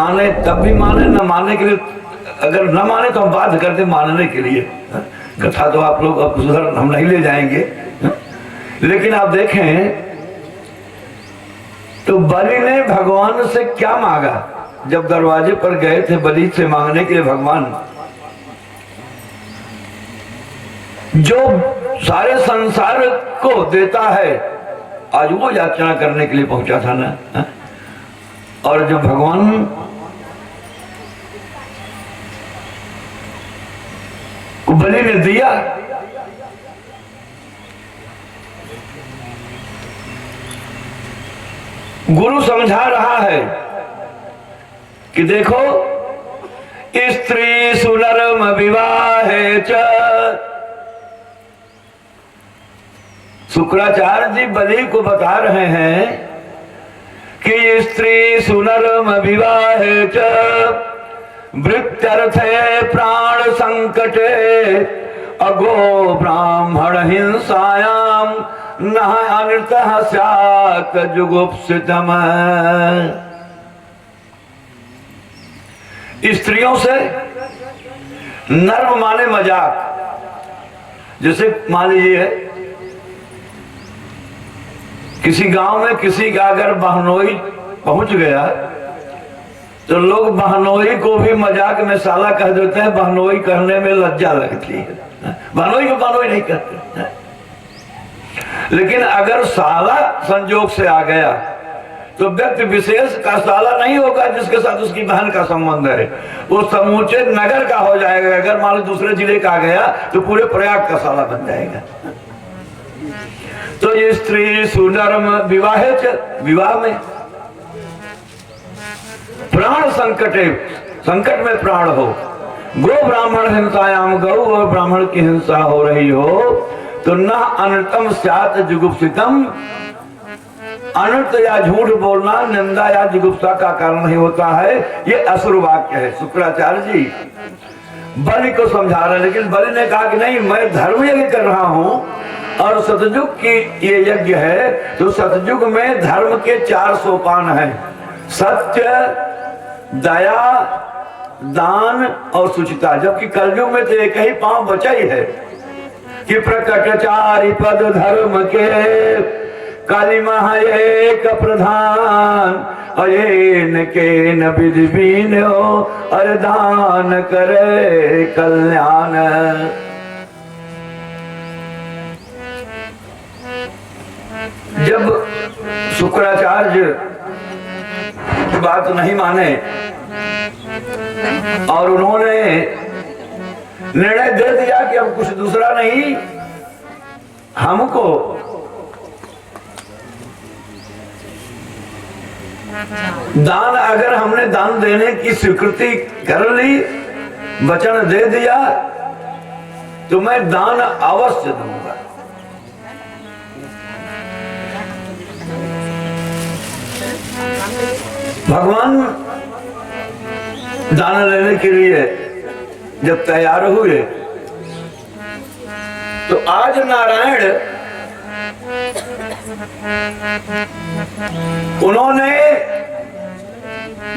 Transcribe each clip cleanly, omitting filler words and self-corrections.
माने तब भी माने, न मानने के लिए, अगर न माने तो हम बाध्य करते मानने के लिए। कथा तो आप लोग अब सुधर हम नहीं ले जाएंगे, लेकिन आप देखें तो बलि ने भगवान से क्या मांगा। जब दरवाजे पर गए थे बलि से मांगने के लिए, भगवान जो सारे संसार को देता है, आज वो याचना करने के लिए पहुंचा था ना। और जब भगवान को बलि ने दिया, गुरु समझा रहा है कि देखो, स्त्री सुनरम विवाहे च। शुक्राचार्य जी बलि को बता रहे हैं कि स्त्री सुनरम विवाहे च वृत्यर्थे प्राण संकटे अगो ब्राह्मण हिंसायाम न अनृतः स्यात् जुगुप्सितम्। स्त्रियों से नर्म माने मजाक। जैसे मान लीजिए किसी गांव में किसी का अगर बहनोई पहुंच गया तो लोग बहनोई को भी मजाक में साला कह देते हैं। बहनोई कहने में लज्जा लगती है, बहनोई को बहनोई नहीं कहते। लेकिन अगर साला संजोग से आ गया तो व्यक्ति विशेष का साला नहीं होगा जिसके साथ उसकी बहन का संबंध है, वो समूचे नगर का हो जाएगा। अगर मान लो दूसरे जिले का आ गया तो पूरे प्रयाग का साला बन जाएगा। तो ये स्त्री सुनरम विवाहे च, विवाह में प्राण संकटे, संकट में प्राण हो, गो ब्राह्मण हिंसायाम, गौ और ब्राह्मण की हिंसा हो रही हो तो न अनृतम स्यात् जुगुप्सितम्। अनर्थ या झूठ बोलना निंदा या जुगुप्सा का कारण नहीं होता है। ये असुर वाक्य है। शुक्राचार्य जी बलि को समझा रहे, लेकिन बलि ने कहा कि नहीं, मैं धर्म यज्ञ कर रहा हूं और सतयुग की ये यज्ञ है। तो सतयुग में धर्म के 4 सोपान हैं, सत्य, दया, दान और सुचिता। जबकि कलयुग में तो एक ही पांव बचा ही है कि प्रकटचारि पद धर्म के काली महा एक प्रधान। अयेन के न विधि बीन हो और दान करे कल्याण। जब शुक्राचार्य की बात नहीं माने और उन्होंने निर्णय दे दिया कि अब कुछ दूसरा नहीं, हमको दान, अगर हमने दान देने की स्वीकृति कर ली, वचन दे दिया, तो मैं दान अवश्य दूंगा। भगवान दान लेने के लिए जब तैयार हुए तो आज नारायण उन्होंने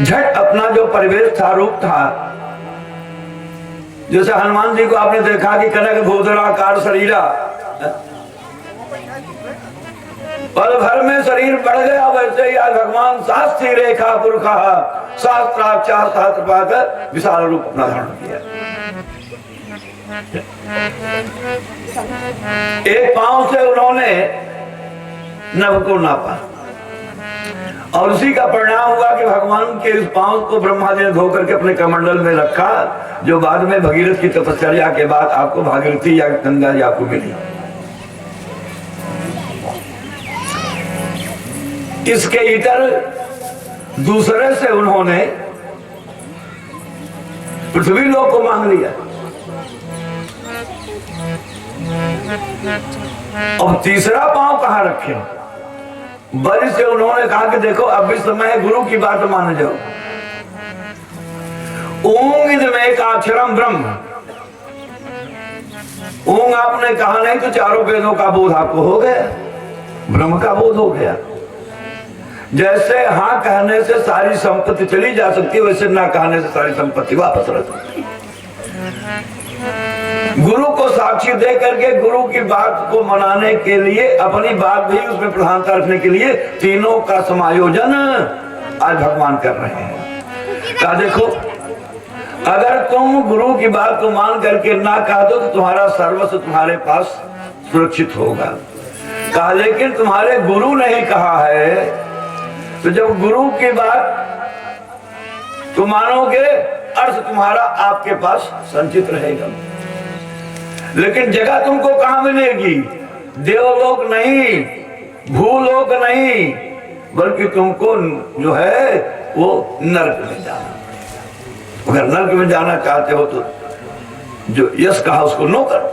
झट अपना जो परिवेश था, रूप था, जैसे हनुमान जी को आपने देखा कि कनक भूधराकार शरीरा, पल भर में शरीर बढ़ गया, वैसे ही आज भगवान शास्त्री रेखा पुरखा शास्त्राचार शास्त्रपात विशाल रूप अपना धारण किया। एक पांव से उन्होंने नभ को नापा और उसी का परिणाम हुआ कि भगवान के इस पांव को ब्रह्मा जी ने धो करके अपने कमंडल में रखा, जो बाद में भगीरथ की तपस्या के बाद आपको भागीरथी या गंगा जी आपको मिली। इसके इतर दूसरे से उन्होंने पृथ्वी लोक को मांग लिया। अब तीसरा पांव कहां रखे? बलि से उन्होंने कहा कि देखो, अब भी समय है, गुरु की बात मान जाओ। ओम इदमे का अक्षरम ब्रह्म, ओम आपने कहा नहीं तो चारों वेदों का बोध आपको हो गया, ब्रह्म का बोध हो गया। जैसे हाँ कहने से सारी संपत्ति चली जा सकती है, वैसे ना कहने से सारी संपत्ति वापस रह सकती है। गुरु को साक्षी दे करके गुरु की बात को मनाने के लिए, अपनी बात भी उसमें प्रधानता रखने के लिए तीनों का समायोजन आज भगवान कर रहे हैं। क्या देखो, अगर तुम गुरु की बात को मान करके ना कह दो तो तुम्हारा सर्वस्व तुम्हारे पास सुरक्षित होगा। कहा लेकिन तुम्हारे गुरु ने ही कहा है, तो जब गुरु की बात तुम मानोगे अर्थ तुम्हारा आपके पास संचित रहेगा। लेकिन जगह तुमको कहां मिलेगी? देवलोक नहीं, भूलोक नहीं, बल्कि तुमको जो है वो नरक में जाना। अगर नरक में जाना चाहते हो तो जो यश कहा उसको नो करो,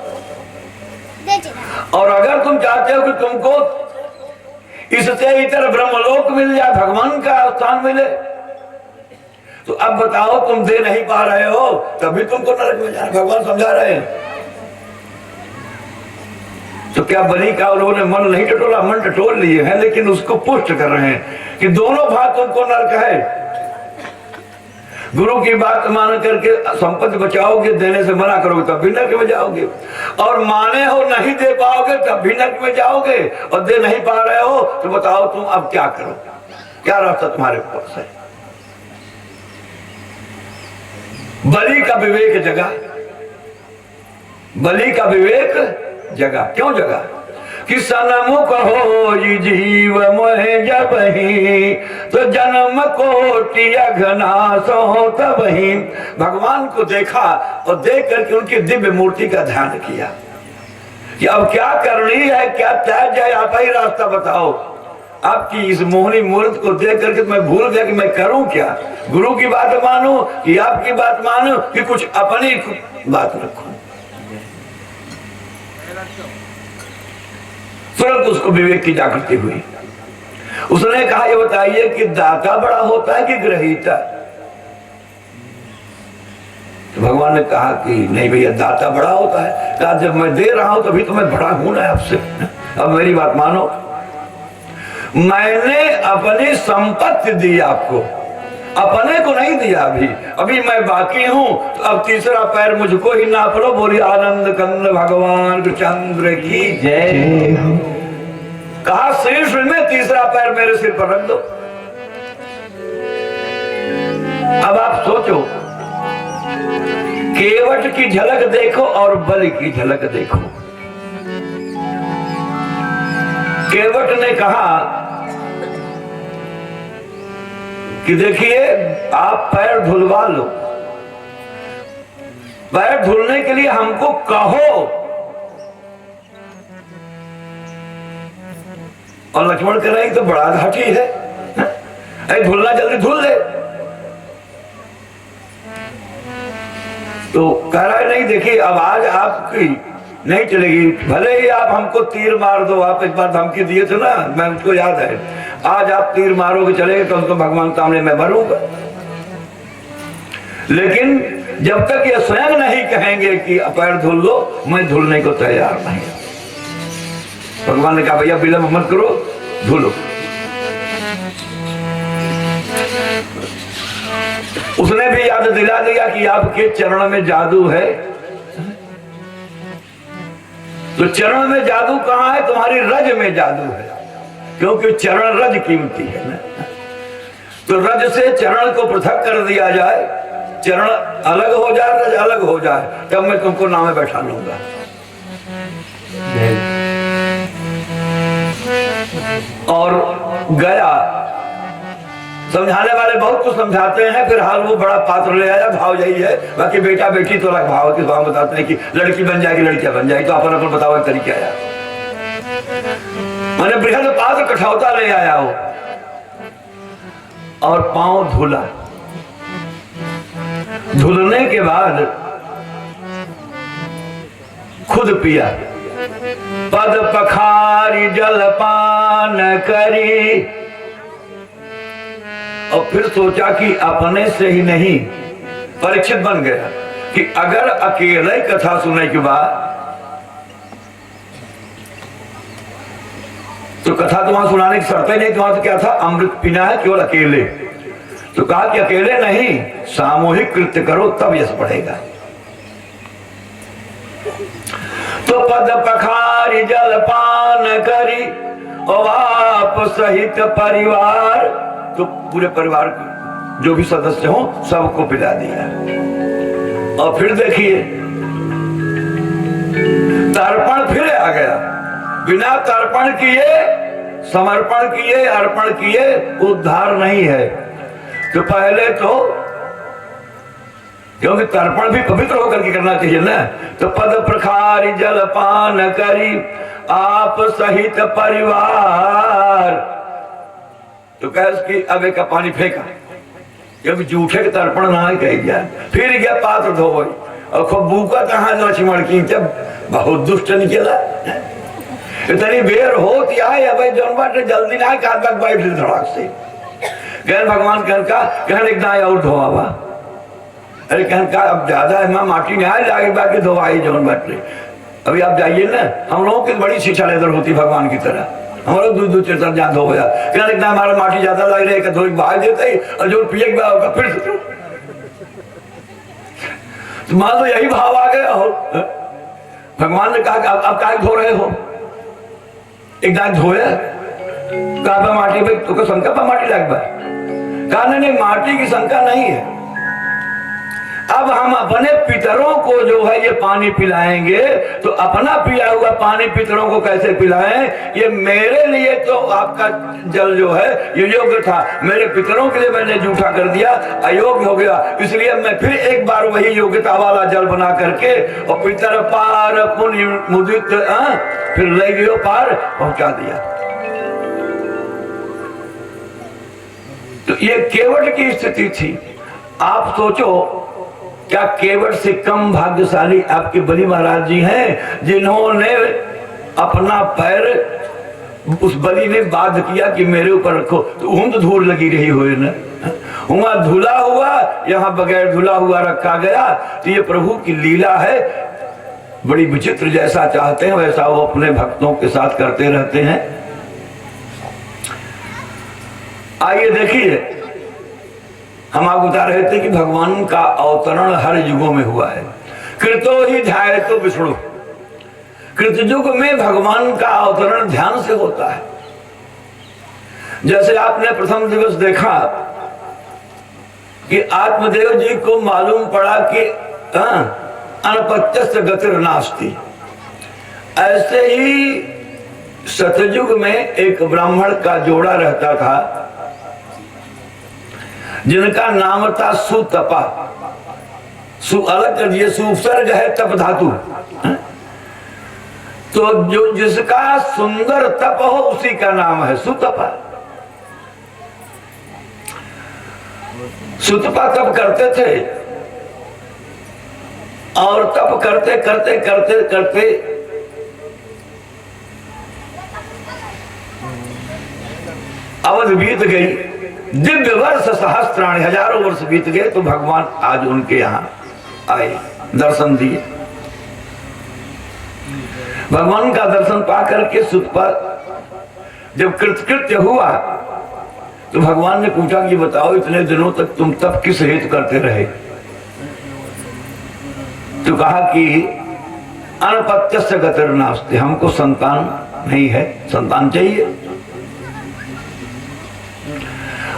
और अगर तुम चाहते हो कि तुमको इससे इतर ब्रह्मलोक मिल जाए, भगवान का स्थान मिले, तो अब बताओ तुम दे नहीं पा रहे हो, तभी तुमको नरक में जाना भगवान समझा रहे हैं। तो क्या बलि का उन्होंने मन नहीं टटोला? मन टटोल लिए हैं, लेकिन उसको पुष्ट कर रहे हैं कि दोनों भाग तुमको नरक है। गुरु की बात मान करके संपत्ति बचाओगे, देने से मना करोगे तब भी नरक में जाओगे, और माने हो नहीं दे पाओगे तब भी नरक में जाओगे, और दे नहीं पा रहे हो तो बताओ तुम अब क्या करो? क्या रास्ता तुम्हारे पास है? बलि का विवेक जगा, बलि का विवेक जगा। क्यों जगा? कि सनमुख हो जीव मोहे जब ही, तो जन्म कोटि अघनाश हो तब ही। भगवान को देखा और देख करके उनकी दिव्य मूर्ति का ध्यान किया कि अब क्या करनी है, क्या त्याग है, आप ही रास्ता बताओ। आपकी इस मोहनी मूर्त को देख करके मैं भूल गया कि मैं करूं क्या? गुरु की बात मानूं कि आपकी बात मानूं कि कुछ अपनी बात रखूं? तुरंत उसको विवेक की जागृति हुई। उसने कहा ये बताइए कि दाता बड़ा होता है कि ग्रहीता? तो भगवान ने कहा कि नहीं भैया, दाता बड़ा होता है। कहा जब मैं दे रहा हूं तभी तो मैं बड़ा हूं ना आपसे। अब मेरी बात मानो, मैंने अपनी संपत्ति दी आपको, अपने को नहीं दिया। अभी मैं बाकी हूं, तो अब तीसरा पैर मुझको ही नाप लो। बोली आनंद कंद भगवान चंद्र की जय। कहा शीर्ष में तीसरा पैर मेरे सिर पर रख दो। अब आप सोचो, केवट की झलक देखो और बलि की झलक देखो। केवट ने कहा कि देखिए आप पैर धुलवा लो, पैर धुलने के लिए हमको कहो। और लक्ष्मण कह रहे हैं तो बड़ा घाटी है, अरे धुलना जल्दी धुल दे। तो कह रहा है नहीं, देखिए अब आज आपकी नहीं चलेगी, भले ही आप हमको तीर मार दो। आप एक बार धमकी दिए थे ना, मैं मुझको याद है। आज आप तीर मारोगे चलेगा तो भगवान सामने मैं मरूंगा। लेकिन जब तक ये स्वयं नहीं कहेंगे कि पैर धुल लो, मैं धुलने को तैयार नहीं। भगवान ने कहा भैया विलंब मत करो, धुलो। उसने भी याद दिला दिया कि आपके चरण में जादू है। तो चरण में जादू कहां है? तुम्हारी रज में जादू है, क्योंकि चरण रज कीमती है ना। तो रज से चरण को पृथक कर दिया जाए, चरण अलग हो जाए, रज अलग हो जाए, तब मैं तुमको नाव में बैठा लूंगा। और गया। समझाने वाले बहुत कुछ समझाते हैं, फिर हाल वो बड़ा पात्र ले आया। भाव यही है, बाकी बेटा बेटी तो अलग भाव के भाव बताते हैं कि लड़की बन जाएगी, लड़कियां बन जाएगी। तो अपन अपन बताओ एक तरीका आया, मैंने बृहद पात्र कठौता ले आया हो और पांव धुला। धुलने के बाद खुद पिया, पद पखारी जलपान करी। और फिर सोचा कि अपने से ही नहीं, परीक्षित बन गया कि अगर अकेले कथा सुनने के बाद तो कथा तो वहां सुनाने की शर्त ही नहीं, तो वहां तो क्या था, अमृत पीना है केवल अकेले। तो कहा कि अकेले नहीं, सामूहिक कृत्य करो तब यश बढ़ेगा। तो पद पखारी जलपान करी और आप सहित परिवार, तो पूरे परिवार जो भी सदस्य हो सबको पिला दिया। और फिर देखिए तर्पण फिर आ गया, बिना तर्पण किए, समर्पण किए, अर्पण किए उद्धार नहीं है। तो पहले तो, क्योंकि तर्पण भी पवित्र होकर के करना चाहिए ना, तो पद प्रखारी जलपान करी आप सहित परिवार, तो कह कि अब एक पानी फेंका, क्योंकि जूठे के तर्पण ना कही जाए। फिर गया पात्र धोवई और खूब बूका कहा लक्ष्मण की, जब बहुत दुष्ट निकला, इतनी बेर होती आए अब जौन बाटे जल्दी ना काट तक बैठ धड़ाक से कहन भगवान कहन एक दाएं और धोआवा। अरे कहन का अब ज्यादा है, माटी नहीं आए जाके बाकी धोवाई जौन बाटे। अभी आप जाइए ना, हम लोगों की बड़ी शिक्षा लेकर होती भगवान की तरह, हमारा दूध दूध चेतर जहाँ धो गया, कहन इतना हमारा माटी ज्यादा लग रही है, धोई बाहर देते ही और जो पिए के बाद फिर तो मान लो यही भाव आ गया हो। भगवान ने कहा अब काय धो रहे हो, एक दाग धोया, कहा माटी पे तो शंका पर माटी लग बा, कहा नहीं माटी की शंका नहीं है। अब हम अपने पितरों को जो है ये पानी पिलाएंगे, तो अपना पिया हुआ पानी पितरों को कैसे पिलाएं? ये मेरे लिए तो आपका जल जो है ये योग्य था, मेरे पितरों के लिए मैंने जूठा कर दिया, अयोग्य हो गया, इसलिए मैं फिर एक बार वही योग्यता वाला जल बना करके और पितर पार पुण्य मुदित फिर ले गयो पार पहुंचा दिया। तो ये केवट की स्थिति थी। आप सोचो क्या केवट से कम भाग्यशाली आपके बलि महाराज जी हैं, जिन्होंने अपना पैर उस बलि ने बाध्य किया कि मेरे ऊपर रखो, तो ऊंद धूल लगी रही हो ना, वहां धुला हुआ, यहाँ बगैर धुला हुआ रखा गया। तो ये प्रभु की लीला है, बड़ी विचित्र। जैसा चाहते हैं वैसा वो अपने भक्तों के साथ करते रहते हैं। आइए देखिए, हम आपको बता रहे थे कि भगवान का अवतरण हर युगों में हुआ है। कृतो ही ध्याय तो विष्णु, कृतयुग में भगवान का अवतरण ध्यान से होता है। जैसे आपने प्रथम दिवस देखा कि आत्मदेव जी को मालूम पड़ा कि अनपत्यस्य गतिर नास्ति, ऐसे ही सतयुग में एक ब्राह्मण का जोड़ा रहता था जिनका नाम था सुतपा। सु अलग कर दिए, सुपसर्ग है तप धातु, तो जो जिसका सुंदर तप हो उसी का नाम है सुतपा। सुतपा तप करते थे और तप करते करते करते करते अवध बीत गई, दिव्य वर्ष सहस्त्राणी, हजारों वर्ष बीत गए, तो भगवान आज उनके यहाँ आए, दर्शन दिए। भगवान का दर्शन पा करके सुतपा जब कृतकृत्य हुआ तो भगवान ने पूछा कि बताओ इतने दिनों तक तुम तप किस हेतु करते रहे? तो कहा कि अनपत्यस्य गतिर नास्ति, हमको संतान नहीं है, संतान चाहिए।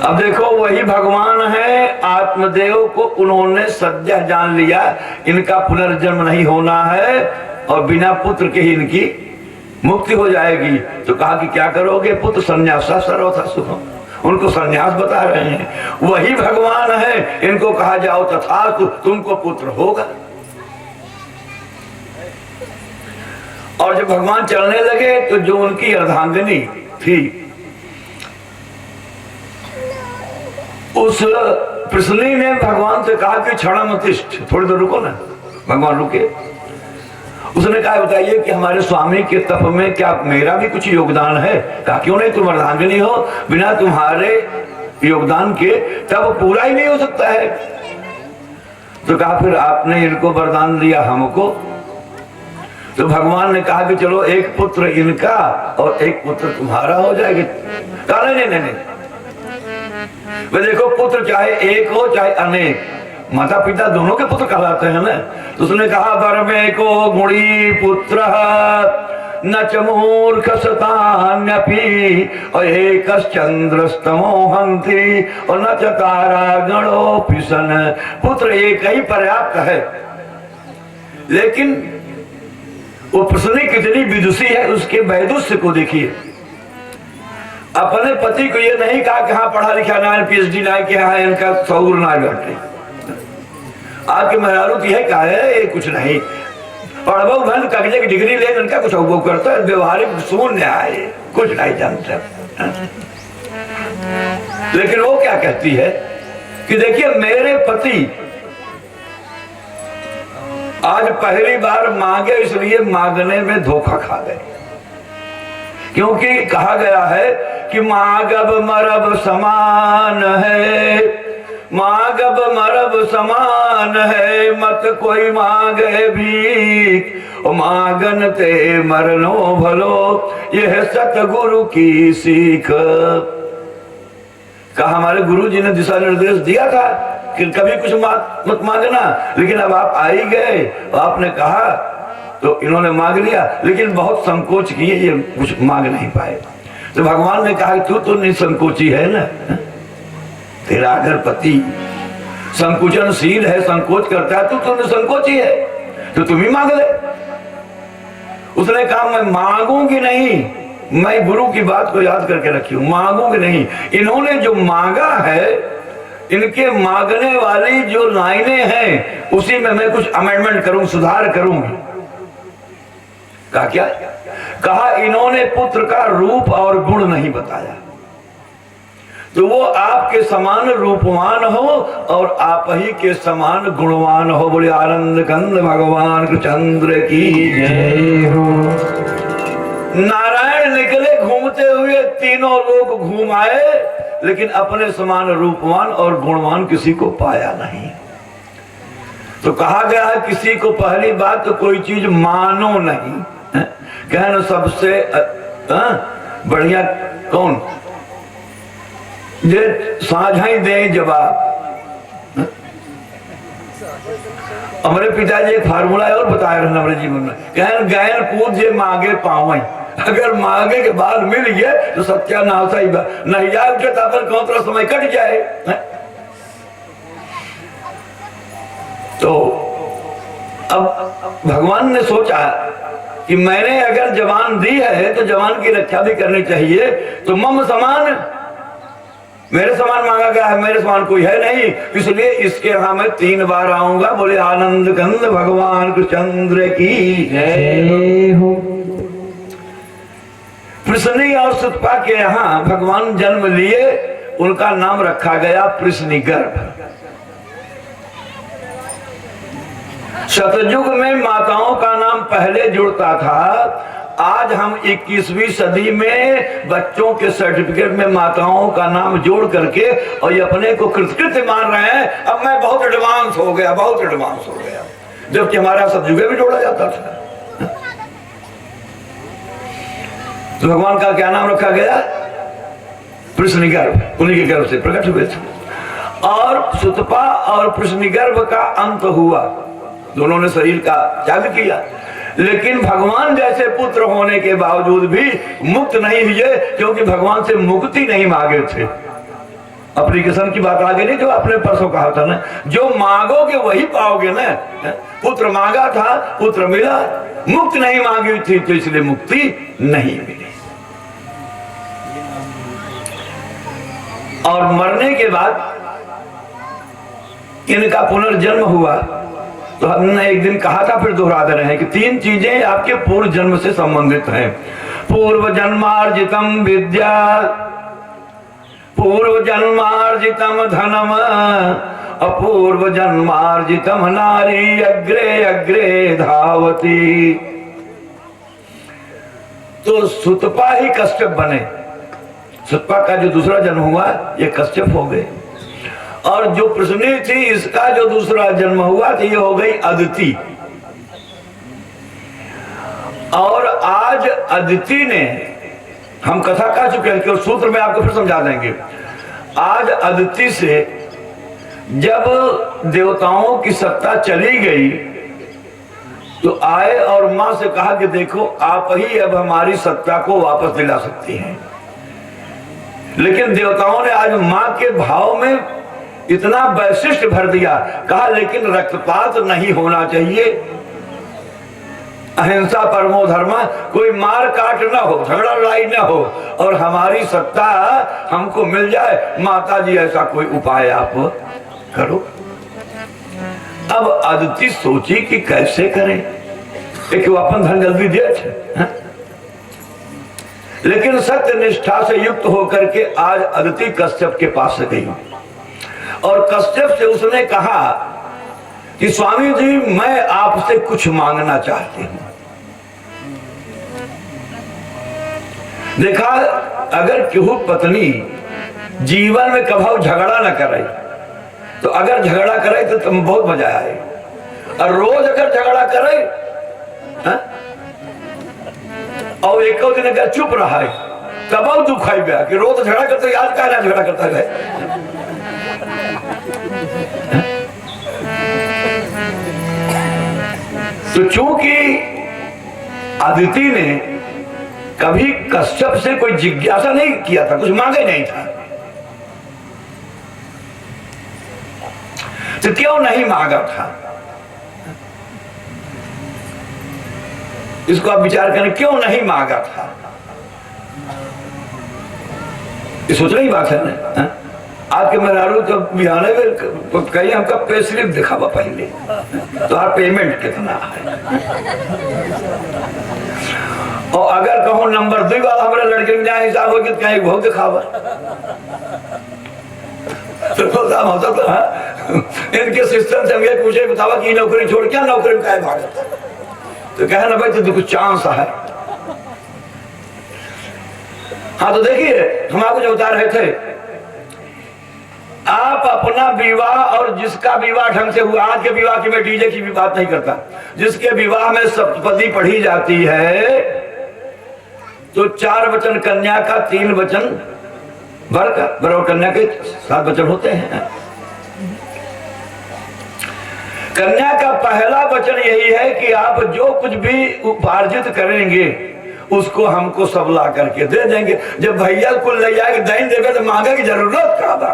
अब देखो वही भगवान है, आत्मदेव को उन्होंने सद्य जान लिया, इनका पुनर्जन्म नहीं होना है और बिना पुत्र के ही इनकी मुक्ति हो जाएगी। तो कहा कि क्या करोगे? पुत्र संन्यास सर्वथा सुखम, उनको संन्यास बता रहे हैं। वही भगवान है, इनको कहा जाओ तथास्तु, तुमको पुत्र होगा। और जब भगवान चलने लगे तो जो उनकी अर्धांगिनी थी उस प्रसली ने भगवान से कहा कि क्षणम तिष्ठ, थोड़ी देर रुको ना। भगवान रुके। उसने कहा बताइए कि हमारे स्वामी के तप में क्या मेरा भी कुछ योगदान है? कहा क्यों नहीं, तुम अर्धांगिनी हो, बिना तुम्हारे योगदान के तप पूरा ही नहीं हो सकता है। तो कहा फिर आपने इनको वरदान दिया हमको, तो भगवान ने कहा कि चलो एक पुत्र इनका और एक पुत्र तुम्हारा हो जाएगा। कहा नहीं नहीं नहीं, वे देखो पुत्र चाहे एक हो चाहे अनेक, माता पिता दोनों के पुत्र कहलाते हैं ना। तो उसने कहा धर्मे को गुणी पुत्र न च मूर्ख सतान्यपि और एक चंद्रस्तमो हंति और न च तारा गणो पिशन। पुत्र एक ही पर्याप्त है, लेकिन वो प्रश्न कितनी विदुषी है उसके वैदुष्य को देखिए। अपने पति को ये नहीं कहा कि हाँ पढ़ा लिखा ना पीएचडी ना कि हाँ इनका शौर ना बैठे। आपके मेहरारू है क्या है, ये कुछ नहीं पढ़ो भन कागजे की डिग्री ले इनका कुछ वो करता है, व्यवहारिक शून्य आए, कुछ नहीं जानते। लेकिन वो क्या कहती है कि देखिए मेरे पति आज पहली बार मांगे इसलिए मांगने में धोखा खा गए, क्योंकि कहा गया है कि मांगब मरब समान है, मांगब मरब समान है, मत कोई मांगे भीख मांगन ते मरनो भलो, यह सतगुरु की सीख। कहा हमारे गुरु जी ने दिशा निर्देश दिया था कि कभी कुछ मत मांगना, लेकिन अब आप आ ही गए, आपने कहा तो इन्होंने मांग लिया, लेकिन बहुत संकोच किए, ये कुछ मांग नहीं पाए। तो भगवान ने कहा तू तो निसंकोची है ना, तेरा अगर पति संकुचनशील है, संकोच करता है, तू तो निसंकोची है, तो तुम ही मांग ले। उसने कहा मैं मांगूंगी नहीं, मैं गुरु की बात को याद करके रखी हूं, मांगूंगी नहीं। इन्होंने जो मांगा है, इनके मांगने वाली जो लाइनें हैं उसी में मैं कुछ अमेंडमेंट करूं, सुधार करूंगी। कहा क्या? कहा इन्होंने पुत्र का रूप और गुण नहीं बताया, तो वो आपके समान रूपवान हो और आप ही के समान गुणवान हो। बोले आनंद कंद भगवान कृष्णचंद्र की जय हो। नारायण निकले घूमते हुए, तीनों लोग घूम आए, लेकिन अपने समान रूपवान और गुणवान किसी को पाया नहीं। तो कहा गया किसी को पहली बात तो कोई चीज मानो नहीं, कहना सबसे बढ़िया कौन जे साझाई दे जवाब। हमारे पिताजी एक फार्मूला और बताया रहना हमारे जीवन में, कहन गैन कूद जे मांगे पावे, अगर मांगे के बाद मिल गया तो सत्यानाश ही नहीं जाए, उठे तापर कौन समय कट जाए। तो अब भगवान ने सोचा कि मैंने अगर जवान दी है तो जवान की रक्षा भी करनी चाहिए, तो मम समान, मेरे समान मांगा गया है, मेरे समान कोई है नहीं, इसलिए इसके यहां मैं 3 बार आऊंगा। बोले आनंद कंद भगवान कृष्णचंद्र की जय हो। पृश्नी और सुतपा के यहाँ भगवान जन्म लिए, उनका नाम रखा गया पृश्निगर्भ। सतयुग में माताओं का नाम पहले जुड़ता था, आज हम 21वीं सदी में बच्चों के सर्टिफिकेट में माताओं का नाम जोड़ करके और ये अपने को कृतकृत्य मान रहे हैं, अब मैं बहुत एडवांस हो गया, बहुत एडवांस हो गया, जबकि हमारा सतयुग में जोड़ा जाता था। तो भगवान का क्या नाम रखा गया? पृश्निगर्भ, उन्हीं के गर्भ से प्रकट हुए थे। और सुतपा और पृश्निगर्भ का अंत हुआ, दोनों ने शरीर का त्याग किया, लेकिन भगवान जैसे पुत्र होने के बावजूद भी मुक्त नहीं हुए, क्योंकि भगवान से मुक्ति नहीं मांगे थे। एप्लीकेशन की बात आगे नहीं, जो आपने परसों कहा था ना, जो मांगोगे वही पाओगे ना। पुत्र मांगा था, पुत्र मिला, मुक्त नहीं मांगी थी तो इसलिए मुक्ति नहीं मिली। और मरने के बाद इनका पुनर्जन्म हुआ, तो हमने एक दिन कहा था, फिर दोहरा दे रहे हैं कि 3 चीजें आपके पूर्व जन्म से संबंधित हैं। पूर्व जन्मार्जितम विद्या, पूर्व जन्मार्जितम धनम, अपूर्व जन्मार्जितम नारी अग्रे अग्रे धावती। तो सुतपा ही कश्यप बने, सुतपा का जो दूसरा जन्म हुआ ये कश्यप हो गए, और जो पृश्नी थी इसका जो दूसरा जन्म हुआ था ये हो गई अदिति। और आज अदिति ने, हम कथा कह चुके हैं कि उस सूत्र में आपको फिर समझा देंगे। आज अदिति से जब देवताओं की सत्ता चली गई तो आए और मां से कहा कि देखो आप ही अब हमारी सत्ता को वापस दिला सकती हैं। लेकिन देवताओं ने आज मां के भाव में इतना वैशिष्ट भर दिया, कहा लेकिन रक्तपात नहीं होना चाहिए, अहिंसा परमो धर्म, कोई मार काट ना हो, झगड़ा लड़ाई ना हो और हमारी सत्ता हमको मिल जाए। माता जी ऐसा कोई उपाय आप करो। अब अदिति सोची कि कैसे करें, एक अपन धन जल्दी दे, लेकिन सत्य निष्ठा से युक्त होकर के आज अदिति कश्यप के पास से गई और कश्यप से उसने कहा कि स्वामी जी मैं आपसे कुछ मांगना चाहती हूं। देखा, अगर केहू पत्नी जीवन में कभाऊ झगड़ा न करे तो अगर झगड़ा करे तो तुम बहुत मजा आए, और रोज अगर झगड़ा करे और एक दिन अगर चुप रहा है तब दुख आई गया कि रोज झगड़ा करते आज का ना झगड़ा करता है। तो चूंकि अदिति ने कभी कश्यप से कोई जिज्ञासा नहीं किया था, कुछ मांगा ही नहीं था, तो क्यों नहीं मांगा था, इसको आप विचार करें, क्यों नहीं मांगा था। ये सोचने की बात है ना। आपके मेहरारू तो बिहाने में कहीं हमका पे स्लिप दिखावा पहले तो आप पेमेंट कितना है, और अगर कहूं नंबर 2 वाला हमारे लड़के में जहाँ हिसाब हो कि कहीं बहुत दिखावा तो होता तो इनके सिस्टम से हमें पूछे बतावा कि नौकरी छोड़ क्या नौकरी में क्या भागता, तो कहे ना भाई तो कुछ चांस है। हाँ तो देखिए हम आपको जो बता रहे थे, आप अपना विवाह, और जिसका विवाह ढंग से हुआ, आज के विवाह की मैं डीजे की भी बात नहीं करता, जिसके विवाह में सप्तपदी पढ़ी जाती है तो 4 वचन कन्या का, 3 वचन वर का, वर और कन्या के 7 वचन होते हैं। कन्या का पहला वचन यही है कि आप जो कुछ भी उपार्जित करेंगे उसको हमको सब ला करके दे देंगे। जब भैया को ले जाके दही देवे तो मांगे की जरूरत क्या था,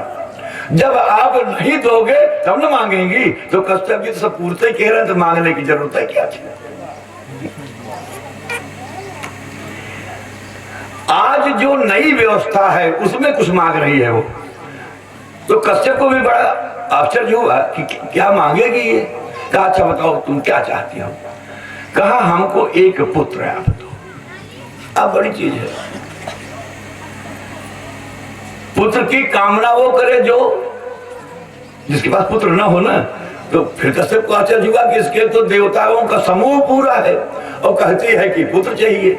जब आप नहीं दोगे तब न मांगेंगी। तो कश्यप जी तो सब पूर्ति कह रहे हैं तो मांगने की जरूरत है क्या थी। आज जो नई व्यवस्था है उसमें कुछ मांग रही है वो, तो कश्यप को भी बड़ा आश्चर्य हुआ कि क्या मांगेगी ये। कहा अच्छा बताओ तुम क्या चाहती हो। कहा हमको एक पुत्र है आप दो। अब बड़ी चीज है, पुत्र की कामना वो करे जो, जिसके पास पुत्र ना हो ना। तो फिर कश्यप को आश्चर्य हुआ कि इसके तो देवताओं का समूह पूरा है और कहती है कि पुत्र चाहिए।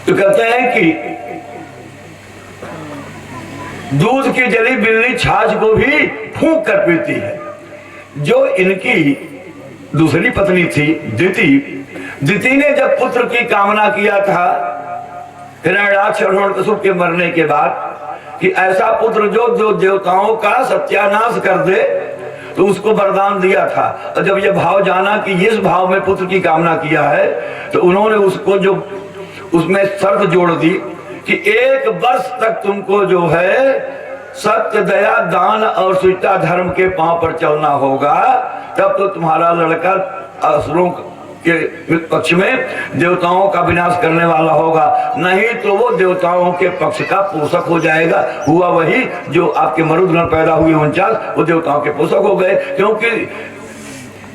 तो कहते हैं कि दूध की जली बिल्ली छाछ को भी फूंक कर पीती है। जो इनकी दूसरी पत्नी थी दिति ने जब पुत्र की कामना किया था हिरण्याक्ष और हिरण्यकशिपु के मरने के बाद कि ऐसा पुत्र जो देवताओं का सत्यानाश कर दे, तो उसको वरदान दिया था। और जब ये भाव जाना कि इस भाव में पुत्र की कामना किया है तो उन्होंने उसको जो उसमें शर्त जोड़ दी कि 1 वर्ष तक तुमको जो है सत्य, दया, दान और शुचिता धर्म के पांव पर चलना होगा, तब तो तुम्हारा लड़का असुरों के पक्ष में देवताओं का विनाश करने वाला होगा, नहीं तो वो देवताओं के पक्ष का पोषक हो जाएगा। हुआ वही जो आपके मरुदगण पैदा हुए 49, वो देवताओं के पोषक हो गए। क्योंकि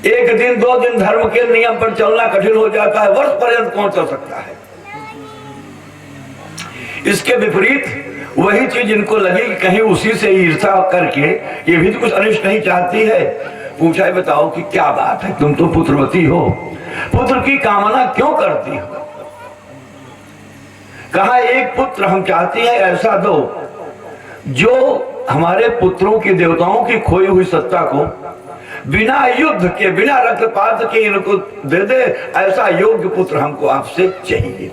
1 दिन 2 दिन धर्म के नियम पर चलना कठिन हो जाता है, वर्ष पर्यंत कौन चल सकता है। इसके विपरीत वही चीज इनको लगी कि कहीं उसी से ईर्षा करके ये भी तो कुछ अनिष्ट नहीं चाहती है। पूछा बताओ कि क्या बात है, तुम तो पुत्रवती हो, पुत्र की कामना क्यों करती हो। कहा एक पुत्र हम चाहते हैं ऐसा दो जो हमारे पुत्रों की, देवताओं की खोई हुई सत्ता को बिना युद्ध के, बिना रक्तपात के इनको दे दे, ऐसा योग्य पुत्र हमको आपसे चाहिए।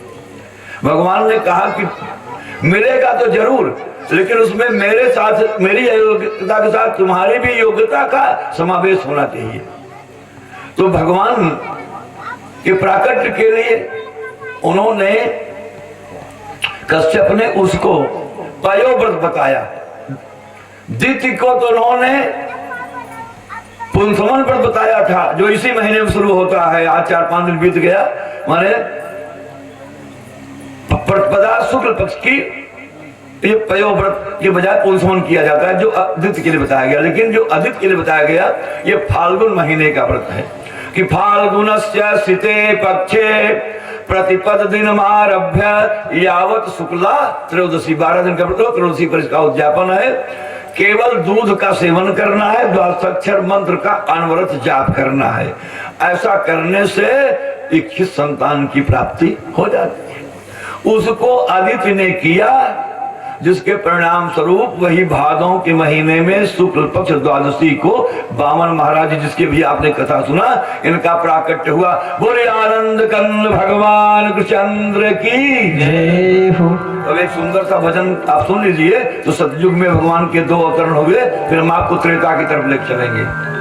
भगवान ने कहा कि मिलेगा तो जरूर, लेकिन उसमें मेरे साथ, मेरी योग्यता के साथ तुम्हारी भी योग्यता का समावेश होना चाहिए। तो भगवान के प्राकट्य के लिए उन्होंने, कश्यप ने उसको पयोव्रत बताया। दिति को तो उन्होंने पुंसवन व्रत बताया था, जो इसी महीने में शुरू होता है। आज 4-5 दिन बीत गया, माने प्रतिपदा शुक्ल पक्ष की ये पयोव्रत के बजाय पुंसवन किया जाता है, जो आदित्य के लिए बताया गया। लेकिन जो आदित्य के लिए बताया गया, ये फाल्गुन महीने का व्रत है कि फाल्गुनस्य शीते पक्षे प्रतिपद दिन आरभ्य यावत शुक्ला त्रयोदशी, 12 दिन का व्रत, त्रयोदशी पर इसका उद्यापन है। केवल दूध का सेवन करना है, द्वादशाक्षर मंत्र का अनवरत जाप करना है। ऐसा करने से इच्छित संतान की प्राप्ति हो जाती है। उसको आदित्य ने किया, जिसके परिणाम स्वरूप वही भादों के महीने में शुक्ल पक्ष द्वादशी को वामन महाराज, जिसके भी आपने कथा सुना, इनका प्राकट्य हुआ। बोले आनंद कंद भगवान कृष्णचंद्र की जय हो। अब एक सुंदर सा भजन आप सुन लीजिए। तो सतयुग में भगवान के 2 अवतरण हो गए, फिर हम आपको त्रेता की तरफ ले चलेंगे।